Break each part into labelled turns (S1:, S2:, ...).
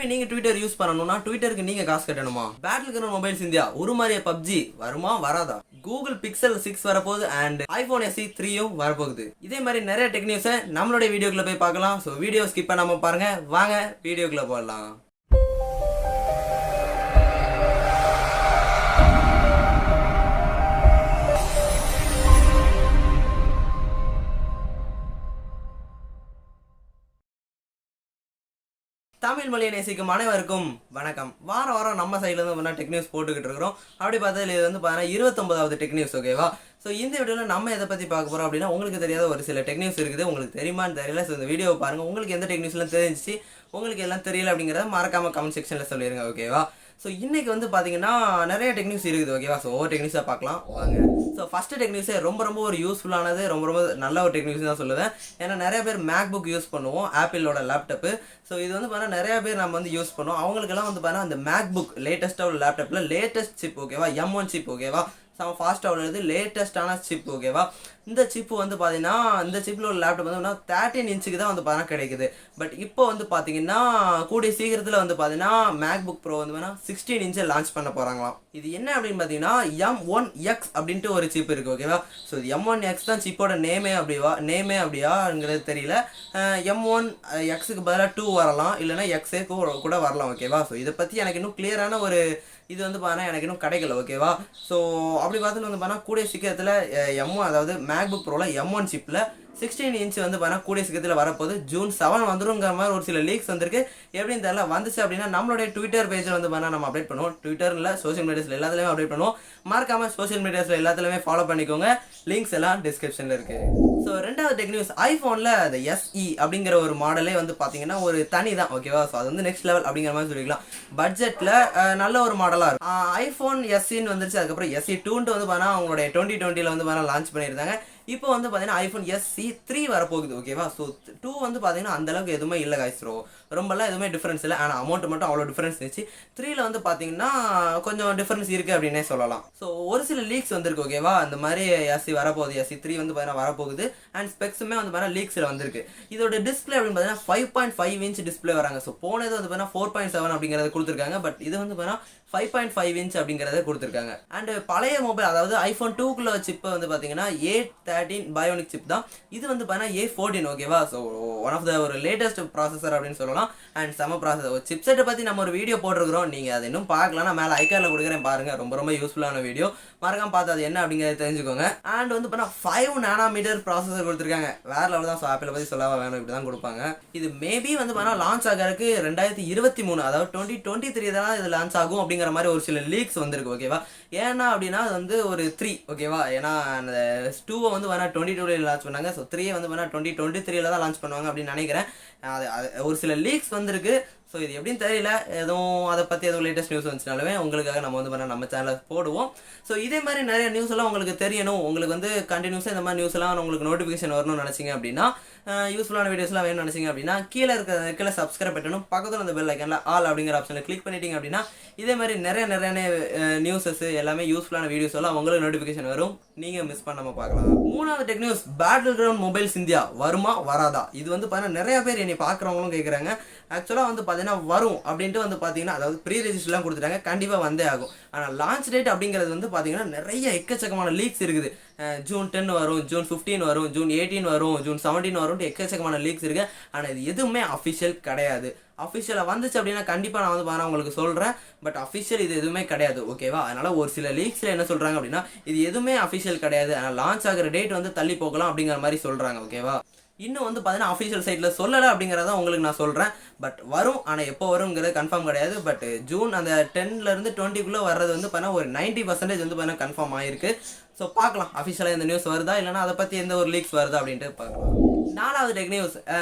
S1: இனிமே நீங்க Twitter use பண்ணணும்னா ட்விட்டருக்கு நீங்க காசு கட்டணுமா? பேட்டில் கிரவுண்ட் மொபைல்ஸ் இந்தியா உருமாறிய பப்ஜி வருமா வராதா? கூகுள் பிக்சல் 6 வரப்போகுது அண்ட் ஐபோன் SE 3யும் வரப்போகுது. இதே மாதிரி நிறைய டெக் நியூஸை நம்மளுடைய வீடியோக்குள்ள போய் பார்க்கலாம். ஸோ வீடியோ ஸ்கிப் பண்ணாம பாருங்க. வாங்க வீடியோக்குள்ள போடலாம். தமிழ் மொழியை நேசிக்கும் அனைவருக்கும் வணக்கம். வாரம் நம்ம சைட்ல இருந்து டெக் நியூஸ் போட்டுக்கிட்டு இருக்கிறோம். அப்படி பார்த்தா இது வந்து பார்த்தீங்கன்னா 29வது டெக் நியூஸ். ஓகேவா? ஸோ இந்த வீடியோவில் நம்ம எதை பற்றி பார்க்க போகிறோம் அப்படின்னா, உங்களுக்கு தெரியாத ஒரு சில டெக் நியூஸ் இருக்குது. உங்களுக்கு தெரியுமான்னு தெரியல. ஸோ இந்த வீடியோவை பாருங்கள். உங்களுக்கு எந்த டெக் நியூஸ்லாம் தெரிஞ்சிச்சு, உங்களுக்கு எல்லாம் தெரியல அப்படிங்கிறத மறக்காமல் கமெண்ட் செக்ஷனில் சொல்லிடுங்க. ஓகேவா? ஸோ இன்றைக்கி வந்து பார்த்தீங்கன்னா நிறைய டெக் நியூஸ் இருக்குது. ஓகேவா? ஸோ ஒவ்வொரு டெக் நியூஸாக பார்க்கலாம் வாங்க. ஸோ ஃபஸ்ட்டு டெக் நியூஸே ரொம்ப ஒரு யூஸ்ஃபுல்லானது, ரொம்ப நல்ல ஒரு டெக் நியூஸ் தான் சொல்லுவேன். ஏன்னா நிறைய பேர் MacBook யூஸ் பண்ணுவோம், ஆப்பிளோட லேப்டாப்பு. ஸோ இது வந்து பார்த்தீங்கன்னா நிறைய பேர் நம்ம வந்து யூஸ் பண்ணுவோம். அவங்களுக்கெல்லாம் வந்து பார்த்தீங்கன்னா அந்த MacBook லேட்டஸ்ட்டாக உள்ள லேப்டாப்பில் லேட்டஸ்ட் சிப். ஓகேவா? M1 chip. ஓகேவா? செம்ம ஃபாஸ்ட்டாக உள்ளது, லேட்டஸ்ட்டான சிப். ஓகேவா? இந்த சிப்பு வந்து பார்த்தீங்கன்னா இந்த சிப்பில் உள்ள லேப்டாப் வந்து 13 இன்ச்சுக்கு தான் வந்து பார்த்தீங்கன்னா கிடைக்குது. பட் இப்போ வந்து பார்த்தீங்கன்னா கூடிய சீக்கிரத்தில் வந்து பார்த்தீங்கன்னா MacBook Pro வந்து பார்த்தீங்கன்னா 16 இன்ச்சை லான்ச் பண்ண போகிறாங்களாம். இது என்ன அப்படின்னு பார்த்தீங்கன்னா M1X அப்படின்ட்டு ஒரு சிப் இருக்குது. ஓகேவா? ஸோ இது M1X தான் சிப்போட நேமே அப்படியாங்கிறது தெரியல. M1Xக்கு பதிலாக 2 வரலாம், இல்லைனா Xே கூட வரலாம். ஓகேவா? ஸோ இதை பற்றி எனக்கு இன்னும் கிளியரான ஒரு இது வந்து பார்த்தீங்கன்னா எனக்கு இன்னும் கிடைக்கல. ஓகேவா? ஸோ அப்படி பார்த்துட்டு வந்து பார்த்தீங்கன்னா கூடிய சீக்கிரத்தில் அதாவது MacBook Proல M1 சிப்பில் 16 இன்ச் வந்து பார்த்தீங்கன்னா கூடிய சீக்கிரத்தில் வரப்போது. June 7 வந்துருங்கிற மாதிரி ஒரு சில லீக்ஸ் வந்திருக்கு. எப்படின்னு தெரியல. வந்துச்சு அப்படின்னா நம்மளுடைய ட்விட்டர் பேஜில் வந்து பார்த்தீங்கன்னா நம்ம அப்டேட் பண்ணுவோம். ட்விட்டரில், சோஷியல் மீடியாஸில் எல்லாத்துலேயுமே அப்டேட் பண்ணுவோம். மறக்காமல் சோஷியல் மீடியாஸில் எல்லாத்துலேயுமே ஃபாலோ பண்ணிக்கோங்க. லிங்க்ஸ் எல்லாம் டிஸ்கிரிப்ஷனில் இருக்குது. ஸோ ரெண்டாவது டெக் நியூஸ், ஐஃபோனில் அந்த SE அப்படிங்கிற ஒரு மாடலே வந்து பார்த்தீங்கன்னா ஒரு தனி தான். ஓகேவா? ஸோ அது வந்து நெக்ஸ்ட் லெவல் அப்படிங்கிற மாதிரி சொல்லிக்கலாம். பட்ஜெட்டில் நல்ல ஒரு மாடலாக இருக்கும். ஐஃபோன் SEன்னு வந்துருச்சு. அதுக்கப்புறம் SE 2 வந்து பார்த்தீங்கன்னா அவங்களுடைய 2020 வந்து பார்த்தீங்கன்னா லான்ச் பண்ணியிருந்தாங்க. இப்போ வந்து பார்த்தீங்கன்னா ஐஃபோன் SE 3 வரப்போகுது. ஓகேவா? ஸோ 2 வந்து பார்த்தீங்கன்னா அந்தளவுக்கு எதுவுமே இல்லை காய்ஸ். ரொம்பலாம் எதுவுமே டிஃப்ரென்ஸ் இல்லை. ஆனால் அமௌண்ட் மட்டும் அவ்வளோ டிஃப்ரென்ஸ் இருந்துச்சு. 3ல் வந்து பார்த்தீங்கன்னா கொஞ்சம் டிஃப்ரென்ஸ் இருக்குது அப்படின்னே சொல்லலாம். ஸோ ஒரு சில லீக்ஸ் வந்திருக்கு. ஓகேவா? அந்த மாதிரி SE வரப்போகுது, SE 3 வந்து பார்த்தீங்கன்னா வரப்போகுது. அண்ட் ஸ்பெக்ஸுமே வந்து பார்த்தீங்கன்னா லீக்ஸில் வந்திருக்கு. இதோட டிஸ்பிளே அப்படின்னு பார்த்தீங்கன்னா 5.5 இன்ச் டிஸ்பிளே வராங்க. ஸோ போனது வந்து பார்த்தீங்கன்னா 4.7 அப்படிங்கிறத கொடுத்துருக்காங்க. பட் இது வந்து பார்த்தீங்கன்னா 5.5 இன்ச் அப்படிங்கிறத கொடுத்துருக்காங்க. அண்ட் பழைய மொபைல், அதாவது ஐஃபோன் 2குள்ள சிப்பை வந்து பார்த்தீங்கன்னா A13 பயோனிக் சிப் தான். இது வந்து பார்த்தீங்கன்னா A14. ஓகேவா? ஸோ ஒன் ஆஃப் த ஒரு லேட்டஸ்ட் ப்ராசஸர் அப்படின்னு சொல்லலாம். அண்ட் செம ப்ராசஸர். சிப்செட்டை பற்றி நம்ம ஒரு வீடியோ போட்டிருக்கிறோம். நீங்கள் அதை இன்னும் பார்க்கலாம், நான் மேலே ஐக்கானில் கொடுக்குறேன் பாருங்கள். ரொம்ப யூஸ்ஃபுல்லான வீடியோ. மறக்காம பார்த்து அது என்ன அப்படிங்கிறத தெரிஞ்சுக்கோங்க. அண்ட் வந்து பார்த்தீங்கன்னா 5 நானோமீட்டர் ப்ராசஸர் கொடுத்துருக்காங்க. வேறு லெவல் தான். ஸோ ஆப்பிளை பற்றி சொல்லாமல் வேணும், இப்படி தான் கொடுப்பாங்க. இது மேபி வந்து பார்த்தீங்கன்னா லான்ச் ஆகிறதுக்கு 2023, அதாவது 2023 தான் இது லான்ச் ஆகும் அப்படிங்கிற மாதிரி ஒரு சில லீக்ஸ் வந்திருக்கு. ஓகேவா? ஏன்னா அப்படின்னா அது வந்து ஒரு 3. ஓகேவா? ஏன்னா அந்த 2 வந்து வேணா 2022 லான்ச் பண்ணாங்க. ஸோ 3 வந்து வேணா 2023 தான் லான்ச் பண்ணுவாங்க அப்படின்னு நினைக்கிறேன். அது ஒரு சில லீக்ஸ் வந்திருக்கு. ஸோ இது எப்படின்னு தெரியல. எதுவும் அதை பற்றி எதுவும் லேட்டஸ்ட் நியூஸ் வந்துச்சுனாலுமே உங்களுக்காக நம்ம வந்து பண்ண நம்ம சேனலில் போடுவோம். ஸோ இதே மாதிரி நிறைய நியூஸ் எல்லாம் உங்களுக்கு தெரியணும், உங்களுக்கு வந்து கண்டினியூஸாக இந்த மாதிரி நியூஸ் எல்லாம் உங்களுக்கு நோட்டிஃபிகேஷன் வரணும்னு நினச்சிங்க அப்படின்னா, யூஸ்ஃபுல்லான வீடியோஸ்லாம் வேணும்னு நினச்சிங்க அப்படின்னா கீழே சப்ஸ்கிரைப் பண்ணணும். பக்கத்தில் அந்த பெல் ஐக்கனில் ஆல் அப்படிங்கிற ஆப்ஷனில் கிளிக் பண்ணிட்டீங்க அப்படின்னா இதே மாதிரி நிறைய நியூஸஸ் எல்லாமே யூஸ்ஃபுல்லான வீடியோஸ் எல்லாம் உங்களுக்கு நோட்டிஃபிகேஷன் வரும். நீங்கள் மிஸ் பண்ணாமல் பார்க்கலாம். மூணாவது tech news, battle ground mobiles India வருமா வராதா? இது வந்து பார்த்தீங்கன்னா நிறைய பேர் என்னை பார்க்குறவங்களும் கேட்குறாங்க. ஆக்சுவலாக வந்து பார்த்தீங்கன்னா வரும் அப்படின்ட்டு வந்து பார்த்தீங்கன்னா, அதாவது ப்ரீ ரெஜிஸ்டர்லாம் கொடுத்துட்டாங்க, கண்டிப்பாக வந்தே ஆகும். ஆனால் லான்ச் டேட் அப்படிங்கிறது வந்து பார்த்தீங்கன்னா நிறைய எக்கச்சக்கமான லீக்ஸ் இருக்குது. June 10 வரும், June 15 வரும், June 18 வரும், June 17 வரும்ட்டு எக்கச்சக்கமான லீக்ஸ் இருக்குது. ஆனால் இது எதுவுமே அஃபிஷியல் கிடையாது. அஃபிஷியலாக வந்துச்சு அப்படின்னா கண்டிப்பாக நான் வந்து பாருங்கள் உங்களுக்கு சொல்கிறேன். பட் அஃபிஷியல் இது எதுவுமே கிடையாது. ஓகேவா? அதனால் ஒரு சில லீக்ஸில் என்ன சொல்கிறாங்க அப்படின்னா, இது எதுவுமே அஃபிஷியல் கிடையாது, ஆனால் லான்ச் ஆகிற டேட் வந்து தள்ளி போகலாம் அப்படிங்கிற மாதிரி சொல்கிறாங்க. ஓகேவா? இன்னும் வந்து பார்த்தீங்கன்னா அஃபிஷியல் சைட்டில் சொல்லலை அப்படிங்கிறத உங்களுக்கு நான் சொல்கிறேன். பட் வரும், ஆனால் எப்போ வருங்கிறது கன்ஃபார்ம் கிடையாது. பட் ஜூன் அந்த 10லேருந்து 20க்குள்ளே வர்றது வந்து பார்த்தீங்கன்னா ஒரு 90% வந்து பார்த்தீங்கன்னா கன்ஃபார்ம் ஆகிருக்கு. ஸோ பார்க்கலாம் அஃபிஷியலாக இந்த நியூஸ் வருதா, இல்லைனா அதை பற்றி எந்த ஒரு லீக்ஸ் வருதா அப்படின்ட்டு பார்க்கலாம். நாலாவது டெக் நியூஸ்,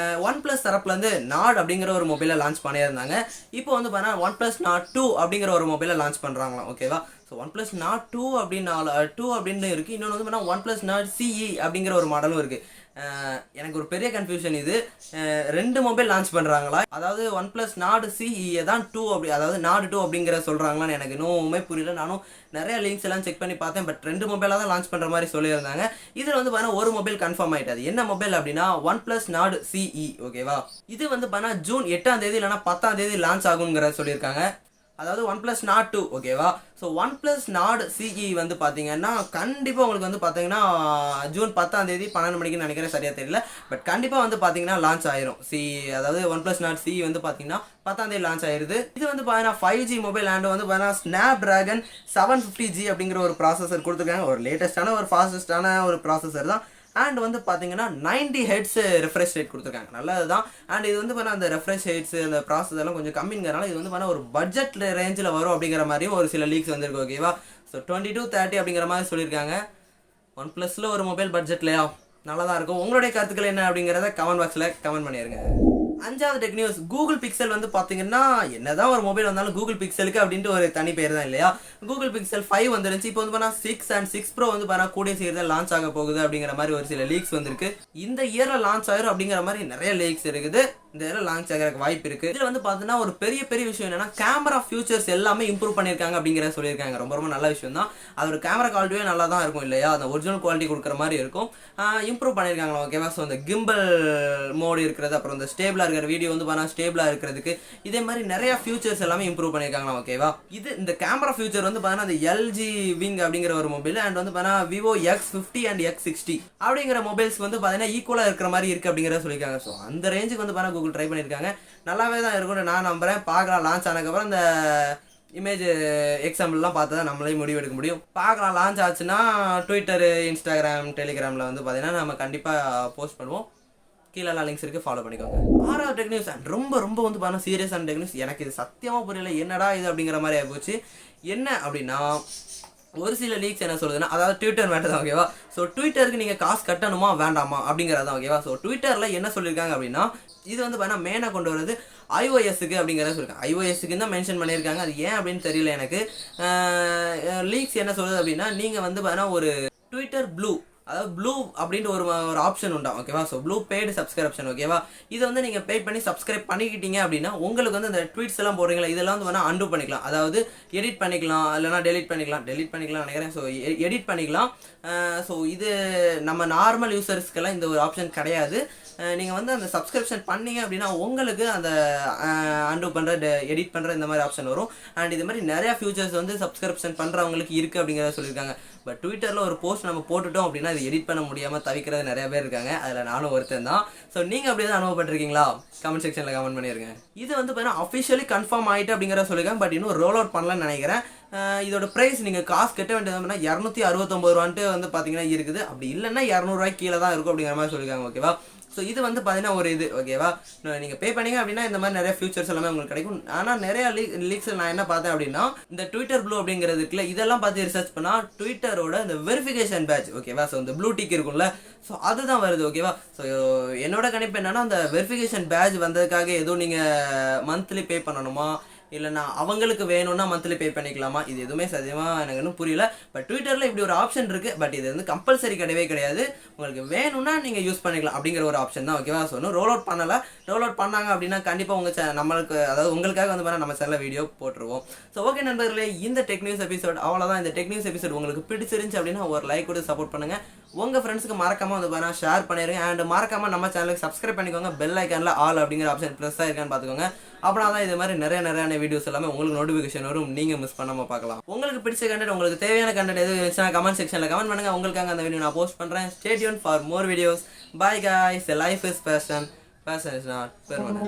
S1: OnePlus தரப்புலேருந்து நாட் அப்படிங்கிற ஒரு மொபைலை லான்ச் பண்ணியிருந்தாங்க. இப்போ வந்து பார்த்தீங்கன்னா OnePlus Nord 2 அப்படிங்கிற ஒரு மொபைலை லான்ச் பண்ணுறாங்களாம். ஓகேவா? ஸோ OnePlus Nord 2 அப்படின்னு இருக்குது. இன்னொன்று வந்து பார்த்தீங்கன்னா OnePlus Nord CE அப்படிங்கிற ஒரு மாடலும் இருக்குது. எனக்கு ஒரு பெரிய கன்ஃபியூஷன் இது. 2 மொபைல் லான்ச் பண்ணுறாங்களா, அதாவது OnePlus Nord CE தான் 2 அப்படி, அதாவது Nord 2 அப்படிங்கிற சொல்கிறாங்களான்னு எனக்கு இன்னுமே புரியல. நானும் நிறைய லிங்க்ஸ் எல்லாம் செக் பண்ணி பார்த்தேன். பட் 2 மொபைலாக தான் லான்ச் பண்ணுற மாதிரி சொல்லியிருந்தாங்க. இதில் வந்து பார்த்தீங்கன்னா ஒரு மொபைல் கன்ஃபார்ம் ஆகிட்டது. என்ன மொபைல் அப்படின்னா OnePlus Nord CE. ஓகேவா, இது வந்து பார்த்தீங்கன்னா ஜூன் 8ஆம் தேதி இல்லைனா 10ஆம் தேதி லான்ச் ஆகுங்கிறத சொல்லியிருக்காங்க. அதாவது OnePlus Nord 2. ஓகேவா, ஸோ OnePlus Nord CE வந்து பார்த்தீங்கன்னா கண்டிப்பாக உங்களுக்கு வந்து பார்த்தீங்கன்னா ஜூன் 10ஆம் தேதி 12 மணிக்குன்னு நினைக்கிறேன், சரியாக தெரியல. பட் கண்டிப்பாக வந்து பார்த்தீங்கன்னா லான்ச் ஆயிரும் அதாவது OnePlus Nord CE வந்து பார்த்தீங்கன்னா 10ஆம் தேதி லான்ச் ஆயிருது. இது வந்து பார்த்தீங்கன்னா 5G மொபைல் அண்ட் வந்து பார்த்தீங்கன்னா Snapdragon 750G அப்படிங்கிற ஒரு ப்ராசஸர் கொடுத்துருக்காங்க. ஒரு லேட்டஸ்டான ஒரு ஃபாஸ்டஸ்டான ஒரு ப்ராசஸர் தான். அண்ட் வந்து பார்த்தீங்கன்னா 90 ஹெட்ஸ் ரெஃப்ரெஷ் ரேட் கொடுத்துருக்காங்க, நல்லது தான். அண்ட் இது வந்து பார்த்தீங்கன்னா அந்த ரெஃப்ரெஷ் ஹெட்ஸ் அந்த ப்ராசஸ் எல்லாம் கொஞ்சம் கம்மிங்கிறனால இது வந்து பார்த்தீங்கன்னா ஒரு பட்ஜெட் ரேஞ்சில் வரும் அப்படிங்கிற மாதிரியும் ஒரு சில லீக்ஸ் வந்திருக்கு. ஓகேவா, ஸோ 22-30 அப்படிங்கிற மாதிரி சொல்லியிருக்காங்க. OnePlusல ஒரு மொபைல் பட்ஜெட்லையா நல்லா தான் இருக்கும். உங்களுடைய கருத்துக்கள் என்ன அப்படிங்கிறத கமெண்ட் பாக்ஸில் கமெண்ட் பண்ணிடுங்க. 5வது டெக் நியூஸ். கூகுள் பிக்சல் வந்து பார்த்தீங்கன்னா என்னதான் ஒரு மொபைல் வந்தாலும் கூகுள் பிக்சலுக்கு அப்படின்ட்டு ஒரு தனி பேர் தான் இல்லையா. கூகுள் பிக்சல் 5 வந்துருச்சு. இப்போ வந்து பார்த்தா 6 அண்ட் 6 Pro வந்து பார்த்தா கூடிய சீக்கிரத்தில் லான்ச் ஆக போகுது அப்படிங்கிற மாதிரி ஒரு சில லீக்ஸ் வந்திருக்கு. இந்த இயரில் லான்ச் ஆயிரும் அப்படிங்கிற மாதிரி நிறைய லீக்ஸ் இருக்குது. இந்த இயரில் லான்ச் ஆகிறதுக்கு வாய்ப்பு இருக்குது. இதில் வந்து பார்த்தீங்கன்னா ஒரு பெரிய விஷயம் என்னன்னா கேமரா ஃபியூச்சர்ஸ் எல்லாமே இம்ப்ரூவ் பண்ணியிருக்காங்க அப்படிங்கிற சொல்லியிருக்காங்க. ரொம்ப நல்ல விஷயம் தான். அதோட கேமரா குவாலிட்டியே நல்லா தான் இருக்கும் இல்லையா, அந்த ஒரிஜினல் குவாலிட்டி கொடுக்குற மாதிரி இருக்கும். இம்ப்ரூவ் பண்ணியிருக்காங்களா. ஓகேவா, ஸோ அந்த கிம்பல் மோடு இருக்கிறது, அப்புறம் இந்த ஸ்டேபிளாக இருக்கிற வீடியோ வந்து பார்த்தா ஸ்டேபிளாக இருக்கிறதுக்கு இதே மாதிரி நிறைய ஃபியூச்சர்ஸ் எல்லாமே இம்ப்ரூவ் பண்ணியிருக்காங்களா. ஓகேவா, இது இந்த கேமரா ஃபியூச்சர் வந்து பார்த்தீங்கன்னா அந்த LG விங் அப்படிங்கிற ஒரு மொபைல் அண்ட் வந்து பார்த்தீங்கன்னா Vivo X50 அண்ட் X60 அப்படிங்கிற மொபைல்ஸ்க்கு வந்து பார்த்தீங்கன்னா ஈக்குவலாக இருக்கிற மாதிரி இருக்குது அப்படிங்கிறத சொல்லியிருக்காங்க. ஸோ அந்த ரேஞ்சுக்கு வந்து பார்த்தீங்கன்னா கூகுள் ட்ரை பண்ணியிருக்காங்க. நல்லாவே தான் இருக்கும்னு நான் நம்புகிறேன். பார்க்கலாம், லான்ச் ஆனதுக்கப்புறம் இந்த இமேஜ் எக்ஸாம்பிள்லாம் பார்த்து தான் நம்மளே முடிவு எடுக்க முடியும். பார்க்கலாம், லான்ச் ஆச்சுன்னா ட்விட்டரு, இன்ஸ்டாகிராம், டெலிகிராமில் வந்து பார்த்தீங்கன்னா நம்ம கண்டிப்பாக போஸ்ட் பண்ணுவோம். கீழே லிங்க்ஸ் இருக்குது, ஃபாலோ பண்ணிக்கோங்க. 6வது டெக் நியூஸ். ரொம்ப வந்து பார்த்தா சீரியஸான டெக் நியூஸ். எனக்கு இது சத்தியமாக புரியல, என்னடா இது அப்படிங்கிற மாதிரி ஆகிப்போச்சு. என்ன அப்படின்னா ஒரு சில லீக்ஸ் என்ன சொல்லுதுன்னா, அதாவது ட்விட்டர் மேட்டர் தான். ஓகேவா, ஸோ ட்விட்டருக்கு நீங்கள் காசு கட்டணுமா வேண்டாமா அப்படிங்கிறது தான். ஓகேவா, ஸோ ட்விட்டரில் என்ன சொல்லியிருக்காங்க அப்படின்னா இது வந்து பார்த்தீங்கன்னா மெயினாக கொண்டு வரது iOS-க்கு அப்படிங்கிறத சொல்லியிருக்காங்க. iOS-க்கு தான் மென்ஷன் பண்ணியிருக்காங்க. அது ஏன் அப்படின்னு தெரியல எனக்கு. லீக்ஸ் என்ன சொல்லுது அப்படின்னா நீங்கள் வந்து பார்த்தீங்கன்னா ஒரு ட்விட்டர் ப்ளூ, அதாவது ப்ளூ அப்படின்ட்டு ஒரு ஆப்ஷன் உண்டா. ஓகேவா, ஸோ ப்ளூ பெய்டு சப்ஸ்கிரிப்ஷன். ஓகேவா, இதை வந்து நீங்கள் பே பண்ணி சப்ஸ்கிரைப் பண்ணிக்கிட்டீங்க அப்படின்னா உங்களுக்கு வந்து இந்த ட்வீட்ஸ் எல்லாம் போடுறீங்களா, இதெல்லாம் வந்து வேணால் அன்டூ பண்ணிக்கலாம், அதாவது எடிட் பண்ணிக்கலாம், இல்லைனா டெலிட் பண்ணிக்கலாம் நினைக்கிறேன். ஸோ எடிட் பண்ணிக்கலாம். ஸோ இது நம்ம நார்மல் யூசர்ஸ்க்கெல்லாம் இந்த ஒரு ஆப்ஷன் கிடையாது. நீங்கள் வந்து அந்த சப்ஸ்கிரிப்ஷன் பண்ணீங்க அப்படின்னா உங்களுக்கு அந்த அன்டூ பண்ணுற, எடிட் பண்ணுற இந்த மாதிரி ஆப்ஷன் வரும். அண்ட் இது மாதிரி நிறையா ஃபியூச்சர்ஸ் வந்து சப்ஸ்கிரிப்ஷன் பண்ணுறவங்களுக்கு இருக்குது அப்படிங்கிறத சொல்லியிருக்காங்க. பட் ட்விட்டரில் ஒரு போஸ்ட் நம்ம போட்டுட்டோம் அப்படின்னா அது எடிட் பண்ண முடியாமல் தவிக்கிறது நிறைய பேர் இருக்காங்க. அதில் நானும் ஒருத்தன் தான். ஸோ நீங்கள் அப்படி தான் அனுபவப்பட்டிருக்கீங்களா? கமெண்ட் செக்ஷனில் கமெண்ட் பண்ணிடுங்க. இது வந்து பார்த்தீங்கன்னா அஃபிஷியலி கன்ஃபார்ம் ஆகிட்டு அப்படிங்கிறத சொல்லியிருக்காங்க. பட் இன்னும் ரோல் அவுட் பண்ணலன்னு நினைக்கிறேன். இதோட ப்ரைஸ் நீங்கள் காசு கட்ட வேண்டியதுனா 269 ரூபான்ட்டு வந்து பார்த்தீங்கன்னா இருக்குது. அப்படி இல்லைன்னா 200 ரூபாய்க்கு கீழே தான் இருக்கும் அப்படிங்கிற மாதிரி சொல்லியிருக்காங்க. ஓகேவா, ஸோ இது வந்து பார்த்தீங்கன்னா ஒரு இது. ஓகேவா, நீங்கள் பே பண்ணீங்க அப்படின்னா இந்த மாதிரி நிறைய ஃபியூச்சர்ஸ் எல்லாமே உங்களுக்கு கிடைக்கும். ஆனால் நிறைய லீக்ஸ் நான் என்ன பார்த்தேன் அப்படின்னா இந்த ட்விட்டர் ப்ளூ அப்படிங்கிறதுக்குல இதெல்லாம் பார்த்து ரிசர்ச் பண்ணால் ட்விட்டரோட இந்த வெரிஃபிகேஷன் பேட்ச். ஓகேவா, ஸோ இந்த ப்ளூ டிக் இருக்கும்ல, ஸோ அதுதான் வருது. ஓகேவா, ஸோ என்னோட கணிப்பு என்னன்னா அந்த வெரிஃபிகேஷன் பேட்ச் வந்ததுக்காக எதுவும் நீங்கள் மந்த்லி பே பண்ணணுமா, இல்லைனா அவங்களுக்கு வேணும்னா மந்த்லி பே பண்ணிக்கலாமா, இது எதுவுமே சத்தியமாக எனக்கு இன்னும் புரியல. பட் ட்விட்டரில் இப்படி ஒரு ஆப்ஷன் இருக்குது. பட் இது வந்து கம்பல்சரி கிடையாது. உங்களுக்கு வேணும்னா நீங்கள் யூஸ் பண்ணிக்கலாம் அப்படிங்கிற ஒரு ஆப்ஷன் தான். ஓகேவா, ஸோ இன்னும் ரோல் அவுட் பண்ணலை. ரோல் அவுட் பண்ணாங்க அப்படின்னா கண்டிப்பாக உங்கள் நம்மளுக்கு, அதாவது உங்களுக்காக வந்து பார்த்தா நம்ம சேனலில் வீடியோ போட்டுருவோம். ஸோ ஓகே நண்பர்களே, இந்த டெக் நியூஸ் எபிசோட் அவ்வளோதான். இந்த டெக் நியூஸ் எபிசோட் உங்களுக்கு பிடிச்சிருந்துச்சு அப்படின்னா ஒரு லைக் கொடுத்து சப்போர்ட் பண்ணுங்கள். உங்கள் ஃப்ரெண்ட்ஸுக்கு மறக்காமல் வந்து பார்த்தா ஷேர் பண்ணிடுங்க. அண்ட் மறக்காமல் நம்ம சேனலுக்கு சப்ஸ்கிரைப் பண்ணிக்கோங்க. பெல் ஐக்கானில் ஆல் அப்படிங்கிற ஆப்ஷன் ப்ரெஸ் ஆகிருக்கான்னு பார்த்துக்கோங்க. அப்படின்னா தான் இது மாதிரி நிறைய வீடியோஸ் எல்லாமே உங்களுக்கு நோட்டிஃபிகேஷன் வரும், நீங்கள் மிஸ் பண்ணாமல் பார்க்கலாம். உங்களுக்கு பிடிச்ச கண்டென்ட், உங்களுக்கு தேவையான கண்டென்ட் எது இருந்துச்சுன்னா கமெண்ட் செக்ஷனில் கமெண்ட் பண்ணுங்கள். உங்களுக்காக அந்த வீடியோ நான் போஸ்ட் பண்ணுறேன். Stay tune for more videos. Bye guys, life is passion, passion is not permanent.